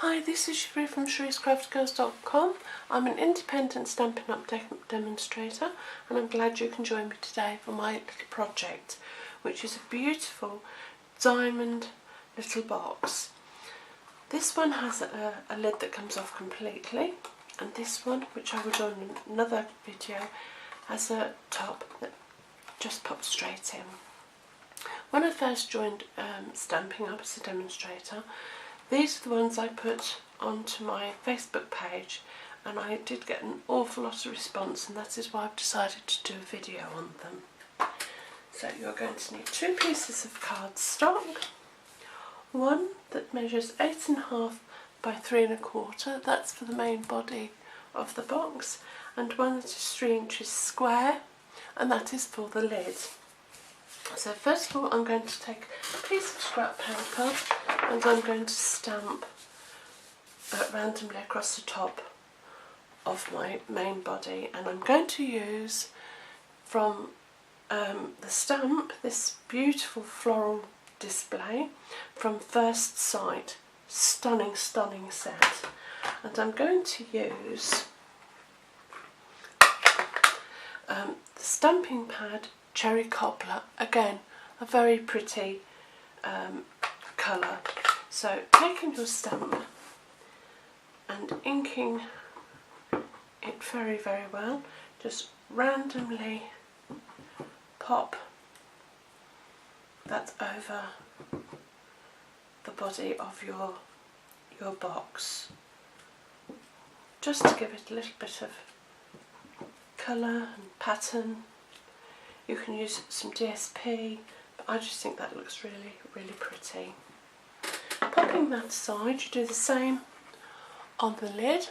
Hi, this is Cherie from cheriescraftgirls.com. I'm an independent Stampin' Up! Demonstrator, and I'm glad you can join me today for my little project, which is a beautiful diamond little box. This one has a lid that comes off completely, and this one, which I will do in another video, has a top that just pops straight in. When I first joined Stampin' Up! As a demonstrator, these are the ones I put onto my Facebook page, and I did get an awful lot of response, and that is why I've decided to do a video on them. So you're going to need 2 pieces of cardstock, one that measures 8.5 by 3 1/4, that's for the main body of the box, and one that is 3 inches square, and that is for the lid. So first of all, I'm going to take a piece of scrap paper and I'm going to stamp randomly across the top of my main body, and I'm going to use from the stamp this beautiful floral display from First Sight. Stunning set, and I'm going to use the stamping pad Cherry Cobbler, again a very pretty colour. So taking your stamp and inking it very well, just randomly pop that over the body of your box, just to give it a little bit of colour and pattern. You can use some DSP, but I just think that looks really pretty. Popping that aside, you do the same on the lid.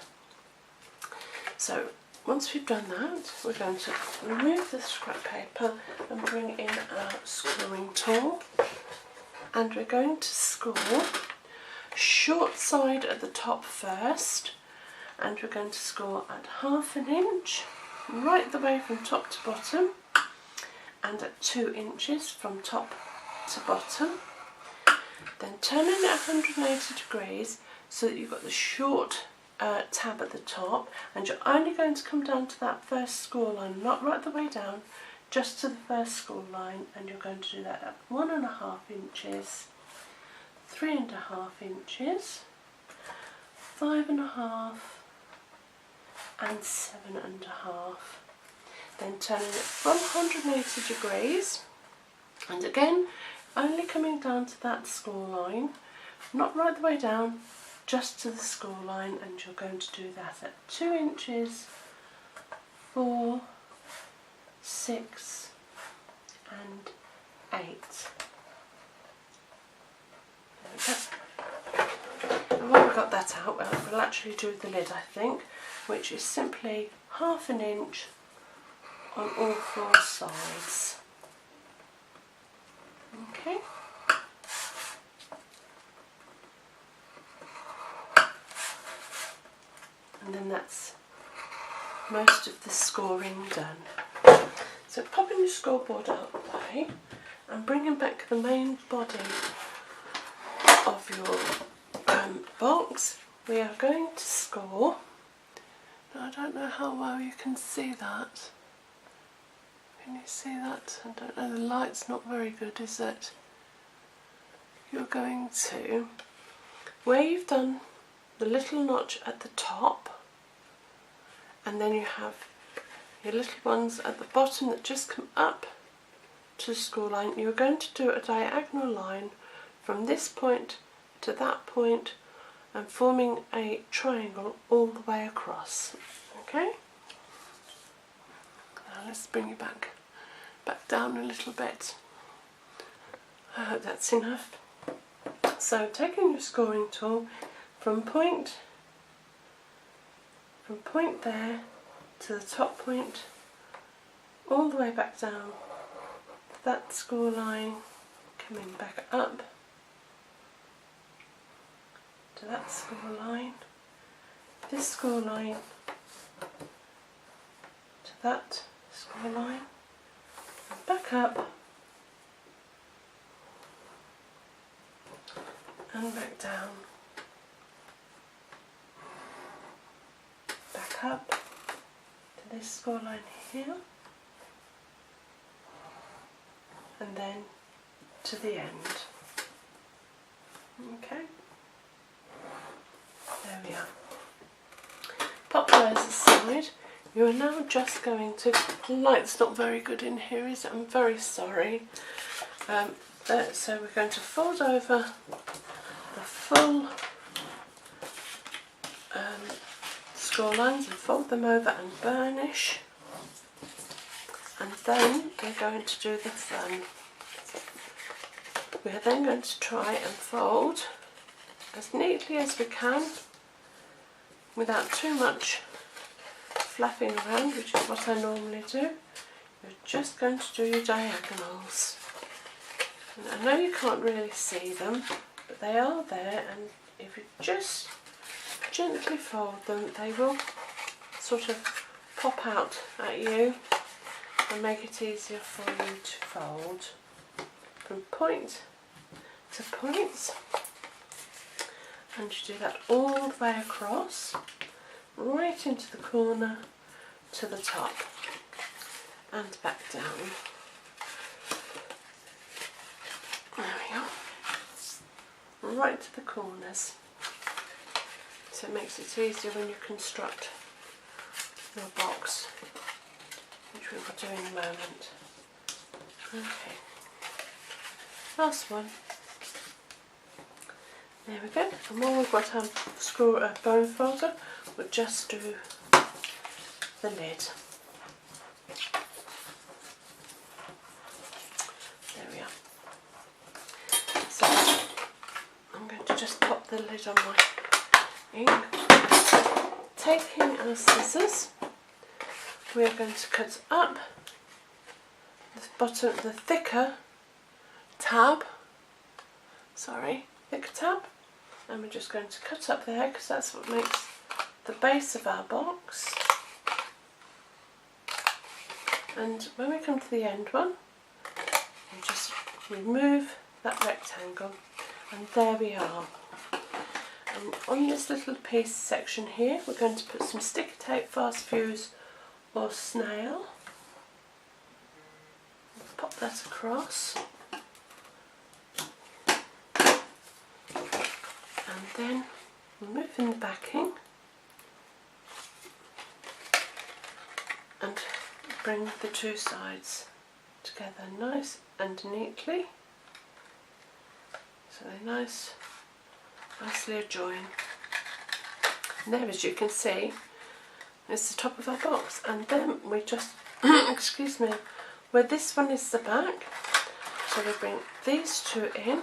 So once we've done that, we're going to remove the scrap paper and bring in our scoring tool, and we're going to score short side at the top first, and we're going to score at 1/2 inch right the way from top to bottom, and at 2 inches from top to bottom. Then turning it 180 degrees so that you've got the short tab at the top, and you're only going to come down to that first score line, not right the way down, just to the first score line, and you're going to do that at 1.5 inches, 3.5 inches, 5.5 and 7.5. Then turning it from 180 degrees, and again only coming down to that score line, not right the way down, just to the score line, and you're going to do that at 2 inches, 4, 6 and 8. There we go. And when we've got that out, we'll actually do the lid, I think, which is simply 1/2 inch on all 4 sides. Okay. And then that's most of the scoring done. So popping your scoreboard out of the way and bringing back the main body of your box, we are going to score. Now, I don't know how well you can see that. Can you see that? I don't know, the light's not very good, is it? You're going to, where you've done the little notch at the top, and then you have your little ones at the bottom that just come up to the score line, you're going to do a diagonal line from this point to that point and forming a triangle all the way across. Okay? Now let's bring you back down a little bit. I hope that's enough. So taking your scoring tool from point there to the top point, all the way back down to that score line, coming back up to that score line, this score line to that score line, and back up and back down back up to this score line here, and then to the end. Okay, there we are. Pop those aside. You are now just going to, the light's not very good in here, is it? I'm very sorry. So we're going to fold over the full score lines and fold them over and burnish, and then we're going to do the fun. We're then going to try and fold as neatly as we can without too much flapping around, which is what I normally do. You're just going to do your diagonals. And I know you can't really see them, but they are there, and if you just gently fold them, they will sort of pop out at you and make it easier for you to fold from point to point. And you do that all the way across, right into the corner to the top and back down. There we go. Right to the corners. So it makes it easier when you construct your box, which we will do in a moment. Okay. Last one. There we go. And while we've got our bone folder, we'll just do the lid. There we are. So I'm going to just pop the lid on my ink. Taking our scissors, we are going to cut up the thicker tab, and we're just going to cut up there because that's what makes the base of our box. And when we come to the end one, we just remove that rectangle, and there we are. And on this little piece section here, we're going to put some sticky tape, fast fuse or snail. Pop that across, and then removing the backing and bring the two sides together nice and neatly, so they're nicely adjoined. And there, as you can see, is the top of our box, and then we just excuse me, where this one is the back, so we bring these two in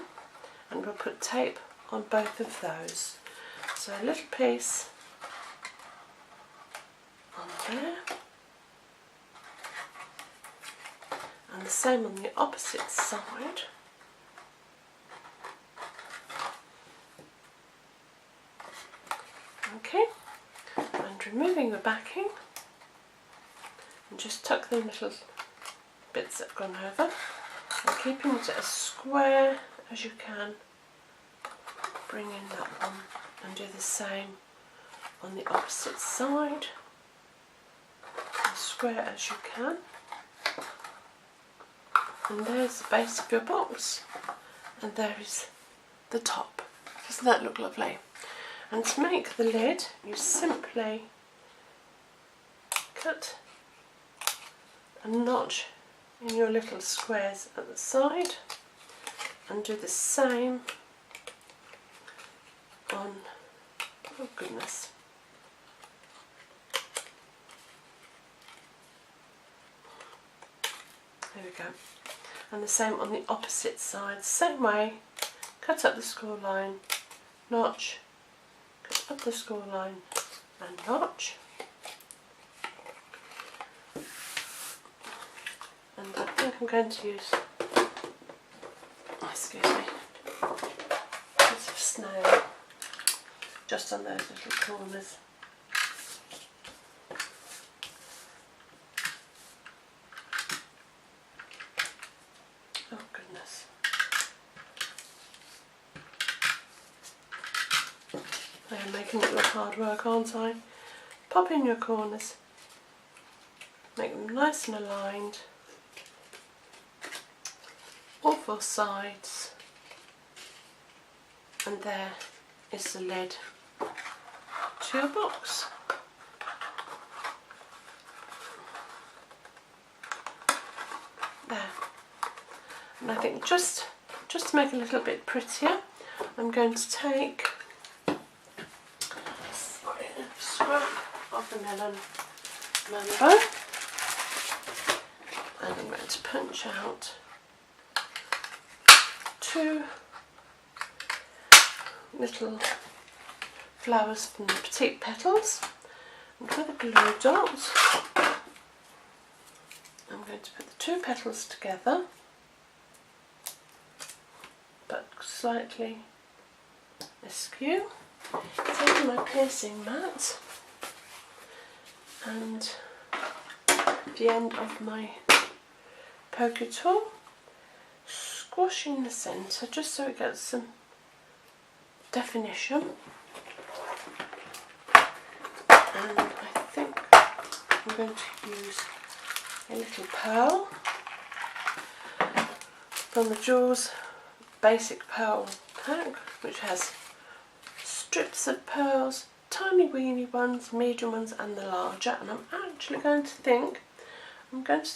and we'll put tape on both of those. So a little piece on there, and the same on the opposite side. Okay, and removing the backing, and just tuck the little bits that have gone over, and keeping it as square as you can. Bring in that one and do the same on the opposite side, as square as you can. And there's the base of your box, and there is the top. Doesn't that look lovely? And to make the lid, you simply cut a notch in your little squares at the side, and do the same on, oh goodness, there we go, and the same on the opposite side, same way. Cut up the score line, notch, cut up the score line and notch, and I think I'm going to use, excuse me, a bit of snail just on those little corners. Oh goodness. I am making it look hard work, aren't I? pop in your corners, make them nice and aligned, all 4 sides, and there is the lid to your box. There. And I think just to make it a little bit prettier, I'm going to take a scrap of the melon mango, and I'm going to punch out 2 little flowers from the petite petals, and with a glue dot I'm going to put the 2 petals together, but slightly askew. Taking my piercing mat and the end of my poker tool, squashing the centre just so it gets some definition, and I think I'm going to use a little pearl from the Jaws basic pearl pack, which has strips of pearls, tiny weeny ones, medium ones and the larger, and I'm actually going to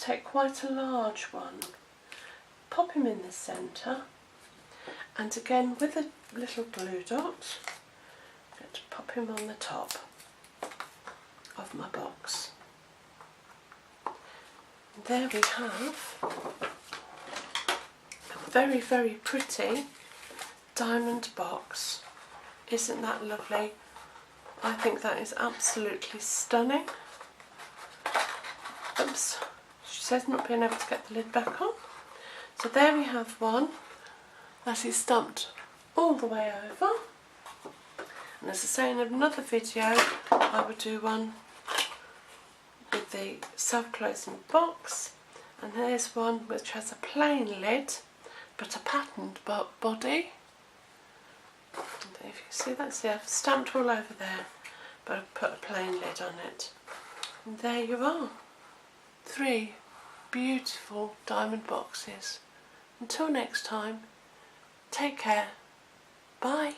take quite a large one, pop him in the centre, and again with a little glue dot I'm going to pop him on the top of my box. And there we have a very, very pretty diamond box. Isn't that lovely? I think that is absolutely stunning. Oops, she says not being able to get the lid back on. So there we have one that is stamped all the way over. And as I say in another video, I would do one with the self-closing box. And here's one which has a plain lid but a patterned body. And if you can see that, see I've stamped all over there, but I've put a plain lid on it. And there you are, 3 beautiful diamond boxes. Until next time, take care, bye.